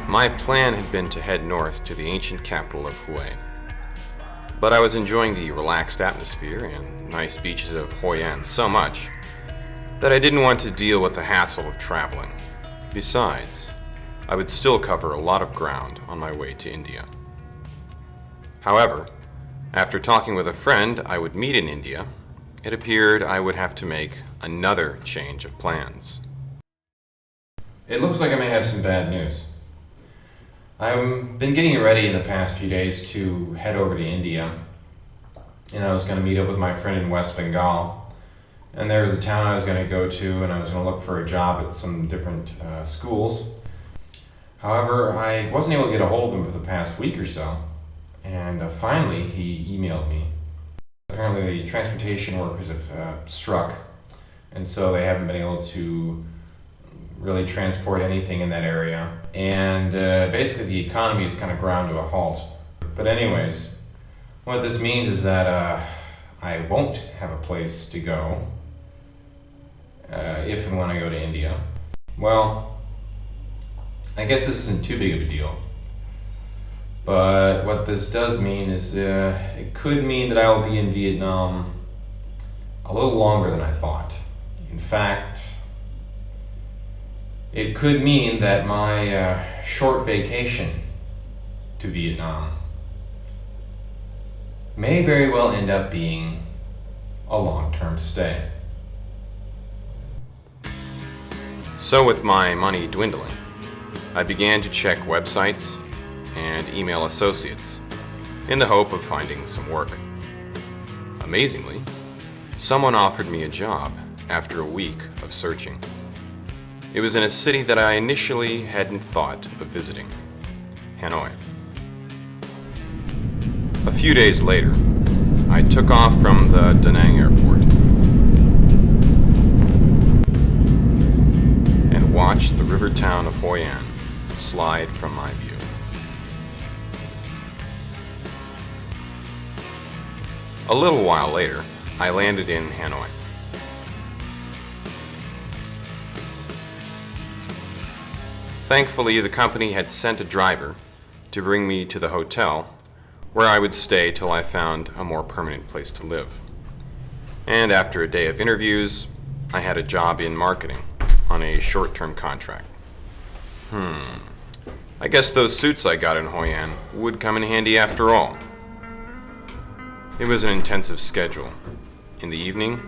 My plan had been to head north to the ancient capital of Hue, but I was enjoying the relaxed atmosphere and nice beaches of Hoi An so much that I didn't want to deal with the hassle of traveling. Besides, I would still cover a lot of ground on my way to India. However, after talking with a friend I would meet in India, it appeared I would have to make another change of plans. It looks like I may have some bad news. I've been getting ready in the past few days to head over to India, and I was going to meet up with my friend in West Bengal, and there was a town I was going to go to, and I was going to look for a job at some different schools. However, I wasn't able to get a hold of him for the past week or so, and finally he emailed me. Apparently the transportation workers have struck, and so they haven't been able to really transport anything in that area, and basically the economy is kind of ground to a halt. But anyways, what this means is that I won't have a place to go if and when I go to India. Well, I guess this isn't too big of a deal, but what this does mean is it could mean that I will be in Vietnam a little longer than I thought. In fact, it could mean that my short vacation to Vietnam may very well end up being a long-term stay. So with my money dwindling, I began to check websites and email associates in the hope of finding some work. Amazingly, someone offered me a job after a week of searching. It was in a city that I initially hadn't thought of visiting, Hanoi. A few days later, I took off from the Da Nang airport and watched the river town of Hoi An slide from my view. A little while later, I landed in Hanoi. Thankfully, the company had sent a driver to bring me to the hotel where I would stay till I found a more permanent place to live. And after a day of interviews, I had a job in marketing on a short-term contract. I guess those suits I got in Hoi An would come in handy after all. It was an intensive schedule. In the evening,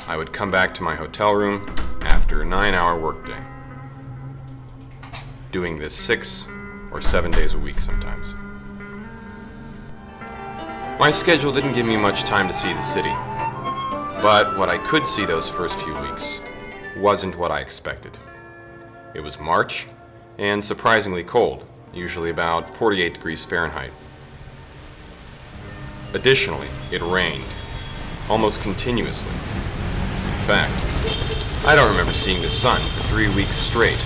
I would come back to my hotel room after a 9-hour workday, doing this 6 or 7 days a week sometimes. My schedule didn't give me much time to see the city, but what I could see those first few weeks wasn't what I expected. It was March and surprisingly cold, usually about 48 degrees Fahrenheit. Additionally, it rained almost continuously. In fact, I don't remember seeing the sun for 3 weeks straight.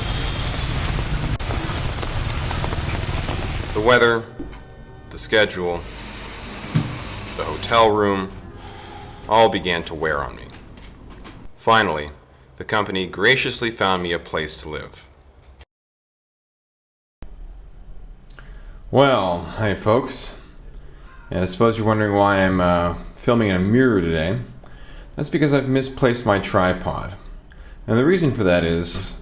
The weather, the schedule, the hotel room, all began to wear on me. Finally, the company graciously found me a place to live. Well, hi folks. And I suppose you're wondering why I'm filming in a mirror today. That's because I've misplaced my tripod. And the reason for that is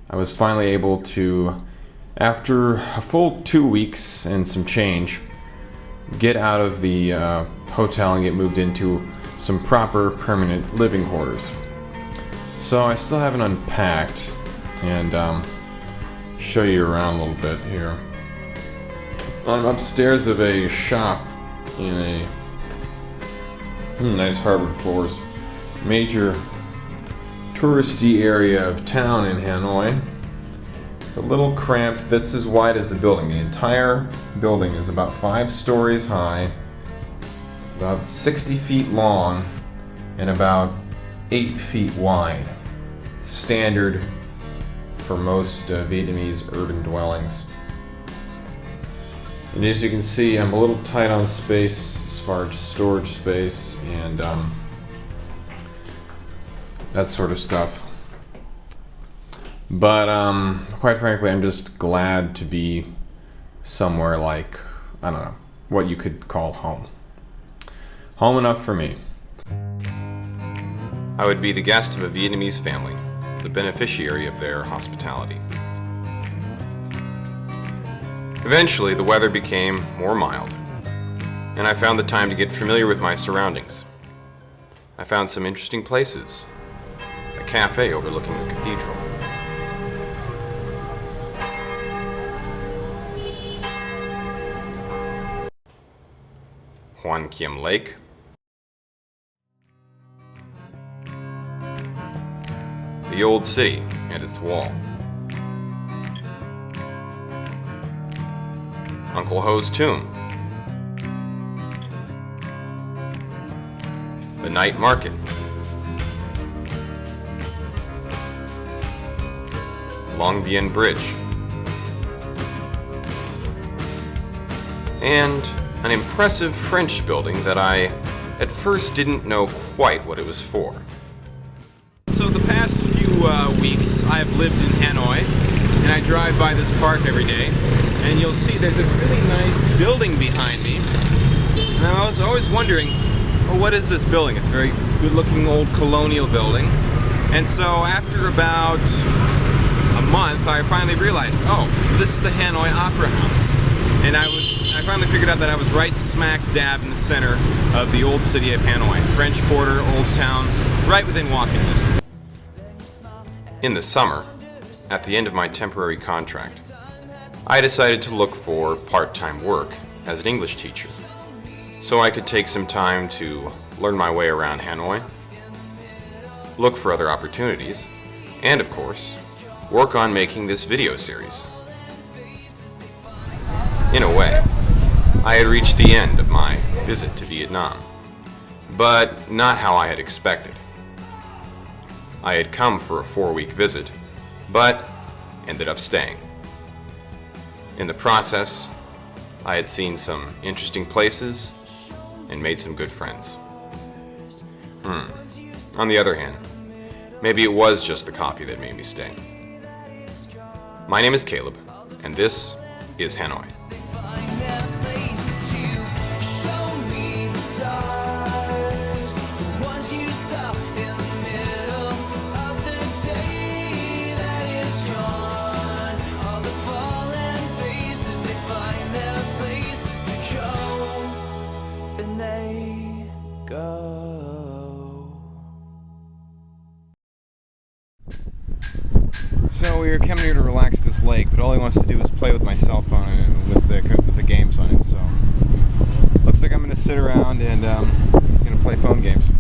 I was finally able to, after a full 2 weeks and some change, get out of the hotel and get moved into some proper permanent living quarters. So I still haven't unpacked, and show you around a little bit here. I'm upstairs of a shop in a nice hardwood floors, major touristy area of town in Hanoi. It's a little cramped. That's as wide as the building. The entire building is about 5 stories high, about 60 feet long, and about 8 feet wide. standard for most Vietnamese urban dwellings. And as you can see, I'm a little tight on space as far as storage space and that sort of stuff. But quite frankly, I'm just glad to be somewhere like, I don't know, what you could call home. Home enough for me. I would be the guest of a Vietnamese family, the beneficiary of their hospitality. Eventually, the weather became more mild, and I found the time to get familiar with my surroundings. I found some interesting places. A cafe overlooking the cathedral. Hoan Kiem Lake. The old city and its wall. Uncle Ho's tomb. The night market. Long Bien Bridge. And an impressive French building that I at first didn't know quite what it was for. So the past few weeks I've lived in Hanoi, and I drive by this park every day, and you'll see there's this really nice building behind me. And I was always wondering, oh, what is this building? It's a very good looking old colonial building. And so after about a month I finally realized, oh, this is the Hanoi Opera House. And I finally figured out that I was right smack dab in the center of the old city of Hanoi. French Quarter, Old Town, right within walking distance. In the summer, at the end of my temporary contract, I decided to look for part-time work as an English teacher, so I could take some time to learn my way around Hanoi, look for other opportunities, and of course, work on making this video series. In a way, I had reached the end of my visit to Vietnam, but not how I had expected. I had come for a 4-week visit, but ended up staying. In the process, I had seen some interesting places and made some good friends. On the other hand, maybe it was just the coffee that made me stay. My name is Caleb, and this is Hanoi. So we were coming here to relax at this lake, but all he wants to do is play with my cell phone and with the games on it. So looks like I'm going to sit around and he's going to play phone games.